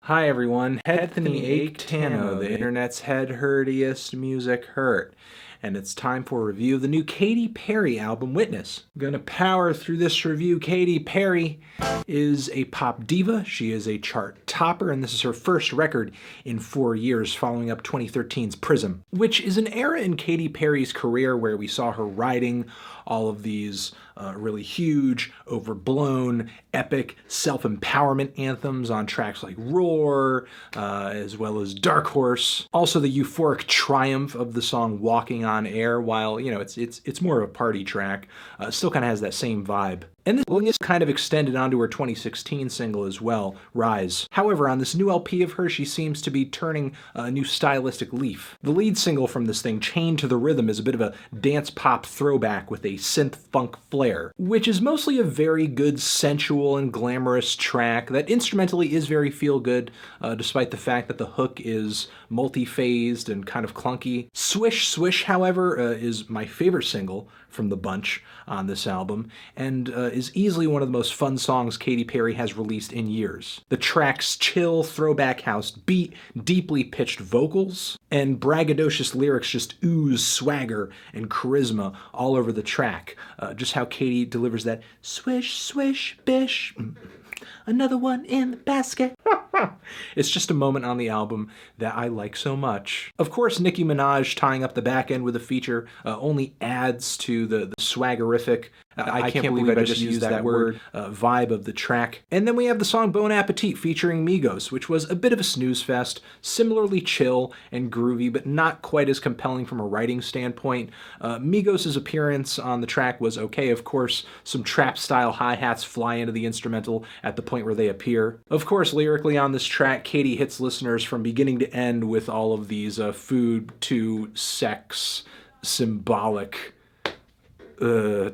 Hi everyone, Anthony Tano, the internet's heard-herdiest music hurt. And it's time for a review of the new Katy Perry album, Witness. I'm gonna power through this review. Katy Perry is a pop diva. She is a chart topper, and this is her first record in 4 years, following up 2013's Prism, which is an era in Katy Perry's career where we saw her writing all of these really huge, overblown, epic self-empowerment anthems on tracks like Roar, as well as Dark Horse. Also the euphoric triumph of the song Walking on Air, while, you know, it's more of a party track, still kind of has that same vibe. And this kind of extended onto her 2016 single as well, Rise. However, on this new LP of hers, she seems to be turning a new stylistic leaf. The lead single from this thing, Chained to the Rhythm, is a bit of a dance pop throwback with a synth funk flair, which is mostly a very good, sensual and glamorous track that instrumentally is very feel-good, despite the fact that the hook is multi-phased and kind of clunky. Swish Swish, however, is my favorite single from the bunch on this album, and is easily one of the most fun songs Katy Perry has released in years. The track's chill throwback house beat, deeply pitched vocals, and braggadocious lyrics just ooze swagger and charisma all over the track. Just how Katy delivers that swish, swish, bish, another one in the basket. It's just a moment on the album that I like so much. Of course, Nicki Minaj tying up the back end with a feature only adds to the swaggerific, I can't believe I just used that word, vibe of the track. And then we have the song Bon Appetit featuring Migos, which was a bit of a snooze fest, similarly chill and groovy, but not quite as compelling from a writing standpoint. Migos' appearance on the track was okay, of course. Some trap-style hi-hats fly into the instrumental at the point where they appear. Of course, lyrically on this track, Katy hits listeners from beginning to end with all of these food to sex symbolic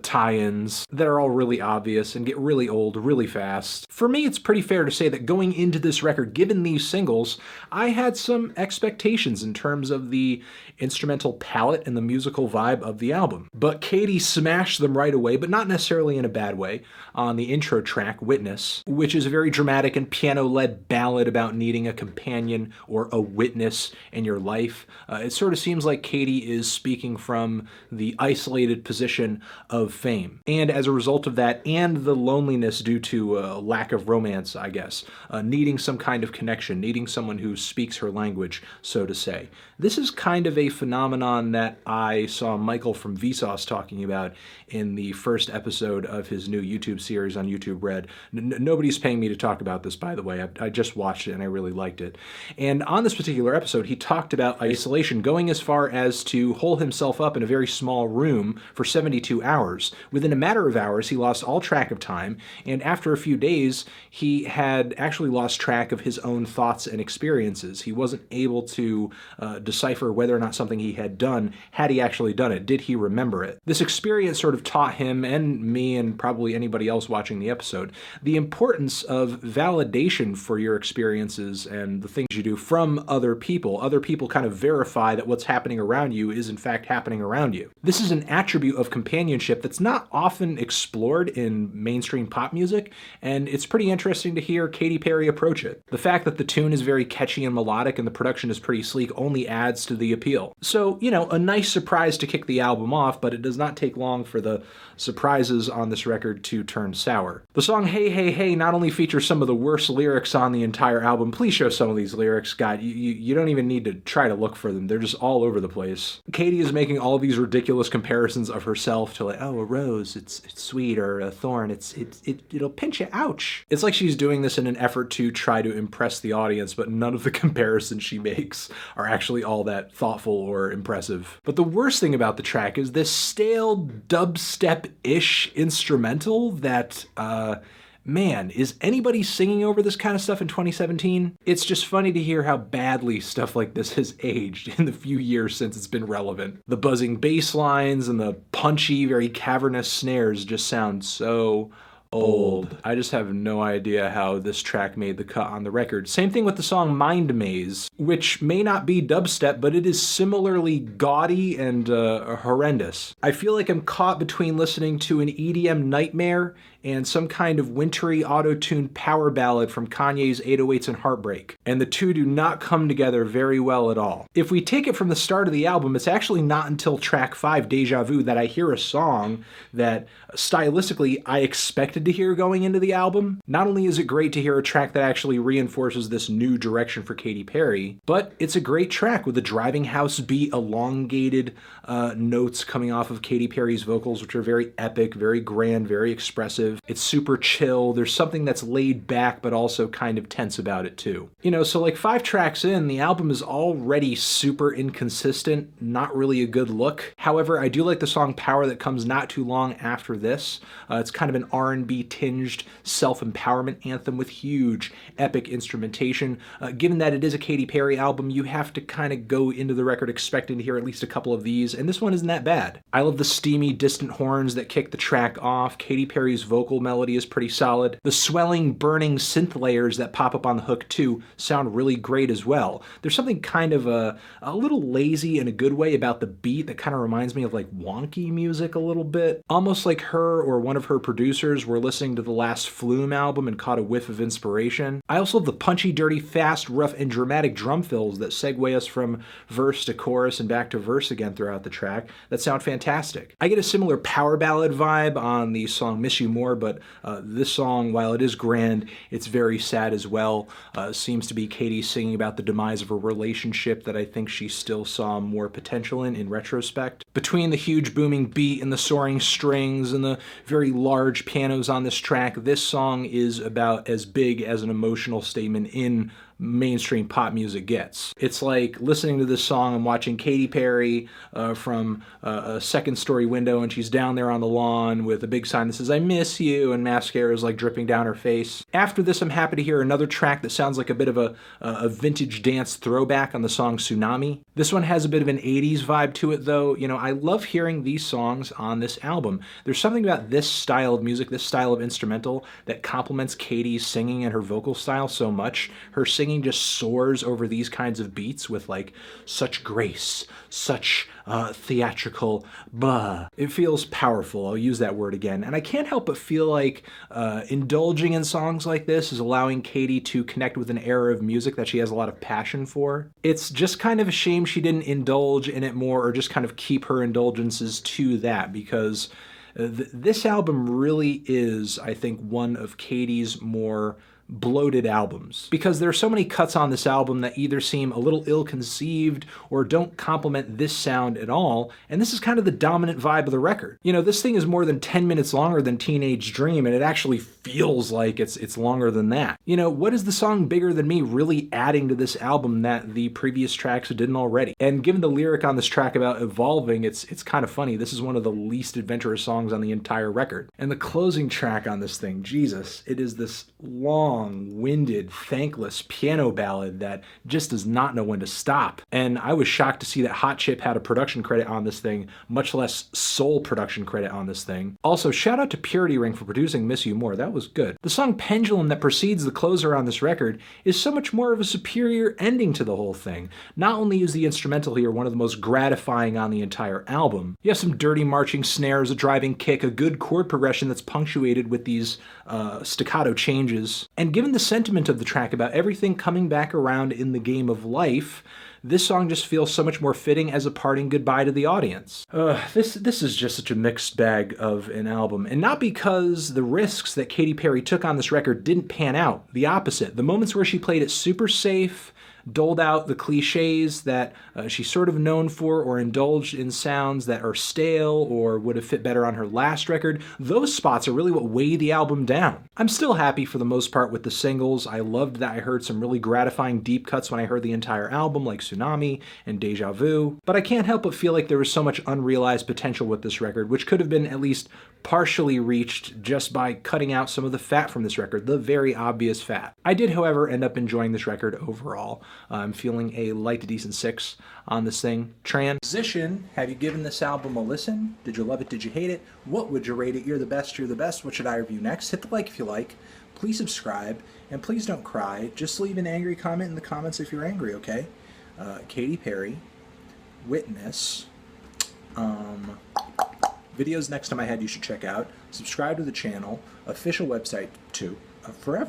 tie-ins that are all really obvious and get really old really fast. For me, it's pretty fair to say that going into this record, given these singles, I had some expectations in terms of the instrumental palette and the musical vibe of the album. But Katy smashed them right away, but not necessarily in a bad way, on the intro track, Witness, which is a very dramatic and piano-led ballad about needing a companion or a witness in your life. It sort of seems like Katy is speaking from the isolated position of fame. And as a result of that, and the loneliness due to lack of romance, I guess, needing some kind of connection, needing someone who speaks her language, so to say. This is kind of a phenomenon that I saw Michael from Vsauce talking about in the first episode of his new YouTube series on YouTube Red. Nobody's paying me to talk about this, by the way. I just watched it and I really liked it. And on this particular episode, he talked about isolation, going as far as to hole himself up in a very small room for 72 hours. Within a matter of hours, he lost all track of time, and after a few days, he had actually lost track of his own thoughts and experiences. He wasn't able to decipher whether or not something he had done, had he actually done it, did he remember it? This experience sort of taught him, and me and probably anybody else watching the episode, the importance of validation for your experiences and the things you do from other people. Other people kind of verify that what's happening around you is in fact happening around you. This is an attribute of companionship that's not often explored in mainstream pop music, and it's pretty interesting to hear Katy Perry approach it. The fact that the tune is very catchy and melodic and the production is pretty sleek only adds to the appeal. So, you know, a nice surprise to kick the album off, but it does not take long for the surprises on this record to turn sour. The song Hey Hey Hey not only features some of the worst lyrics on the entire album, please show some of these lyrics, God, you don't even need to try to look for them, they're just all over the place. Katy is making all of these ridiculous comparisons of herself to, like, oh, a rose, it's sweet, or a thorn, it'll pinch you, ouch. It's like she's doing this in an effort to try to impress the audience, but none of the comparisons she makes are actually all that thoughtful or impressive. But the worst thing about the track is this stale dubstep-ish instrumental that, man, is anybody singing over this kind of stuff in 2017? It's just funny to hear how badly stuff like this has aged in the few years since it's been relevant. The buzzing bass lines and the punchy, very cavernous snares just sound so old. I just have no idea how this track made the cut on the record. Same thing with the song Mind Maze, which may not be dubstep, but it is similarly gaudy and horrendous. I feel like I'm caught between listening to an EDM nightmare and some kind of wintry auto-tuned power ballad from Kanye's 808s and Heartbreak. And the two do not come together very well at all. If we take it from the start of the album, it's actually not until track 5, Deja Vu, that I hear a song that stylistically I expected to hear going into the album. Not only is it great to hear a track that actually reinforces this new direction for Katy Perry, but it's a great track with the driving house beat, elongated notes coming off of Katy Perry's vocals, which are very epic, very grand, very expressive. It's super chill. There's something that's laid back but also kind of tense about it too. You know, so like 5 tracks in, the album is already super inconsistent, not really a good look. However, I do like the song Power that comes not too long after this. It's kind of an R&B tinged self-empowerment anthem with huge epic instrumentation. Given that it is a Katy Perry album, you have to kind of go into the record expecting to hear at least a couple of these, and this one isn't that bad. I love the steamy, distant horns that kick the track off. Katy Perry's vocal melody is pretty solid. The swelling, burning synth layers that pop up on the hook too sound really great as well. There's something kind of a little lazy in a good way about the beat that kind of reminds me of like wonky music a little bit. Almost like her or one of her producers were listening to the last Flume album and caught a whiff of inspiration. I also love the punchy, dirty, fast, rough, and dramatic drum fills that segue us from verse to chorus and back to verse again throughout the track that sound fantastic. I get a similar power ballad vibe on the song Miss You More, but this song, while it is grand, it's very sad as well. Seems to be Katy singing about the demise of a relationship that I think she still saw more potential in retrospect. Between the huge booming beat and the soaring strings and the very large pianos on this track, this song is about as big as an emotional statement in mainstream pop music gets. It's like listening to this song and watching Katy Perry from a second-story window, and she's down there on the lawn with a big sign that says, "I miss you," and mascara is like dripping down her face. After this, I'm happy to hear another track that sounds like a bit of a vintage dance throwback on the song Tsunami. This one has a bit of an 80s vibe to it though. You know, I love hearing these songs on this album. There's something about this style of music, this style of instrumental, that complements Katy's singing and her vocal style so much. Her singing just soars over these kinds of beats with like such grace, such theatrical blah. It feels powerful, I'll use that word again, and I can't help but feel like indulging in songs like this is allowing Katy to connect with an era of music that she has a lot of passion for. It's just kind of a shame she didn't indulge in it more, or just kind of keep her indulgences to that, because this album really is, I think, one of Katy's more bloated albums, because there are so many cuts on this album that either seem a little ill-conceived or don't complement this sound at all, and this is kind of the dominant vibe of the record. You know, this thing is more than 10 minutes longer than Teenage Dream, and it actually feels like it's longer than that. You know, what is the song Bigger Than Me really adding to this album that the previous tracks didn't already? And given the lyric on this track about evolving, it's kind of funny. This is one of the least adventurous songs on the entire record. And the closing track on this thing, Jesus, it is this long-winded, thankless piano ballad that just does not know when to stop. And I was shocked to see that Hot Chip had a production credit on this thing, much less sole production credit on this thing. Also, shout out to Purity Ring for producing Miss You More. That was good. The song Pendulum that precedes the closer on this record is so much more of a superior ending to the whole thing. Not only is the instrumental here one of the most gratifying on the entire album, you have some dirty marching snares, a driving kick, a good chord progression that's punctuated with these staccato changes. And given the sentiment of the track about everything coming back around in the game of life, this song just feels so much more fitting as a parting goodbye to the audience. This is just such a mixed bag of an album, and not because the risks that Katy Perry took on this record didn't pan out. The opposite. The moments where she played it super safe, doled out the cliches that she's sort of known for, or indulged in sounds that are stale or would have fit better on her last record, those spots are really what weigh the album down. I'm still happy for the most part with the singles. I loved that I heard some really gratifying deep cuts when I heard the entire album, like Tsunami and Deja Vu, but I can't help but feel like there was so much unrealized potential with this record, which could have been at least partially reached just by cutting out some of the fat from this record, the very obvious fat. I did, however, end up enjoying this record overall. I'm feeling a light to decent 6 on this thing. Transition, have you given this album a listen? Did you love it? Did you hate it? What would you rate it? You're the best, you're the best. What should I review next? Hit the like if you like. Please subscribe, and please don't cry. Just leave an angry comment in the comments if you're angry, okay? Katy Perry, Witness, videos next to my head you should check out. Subscribe to the channel. official website to forever.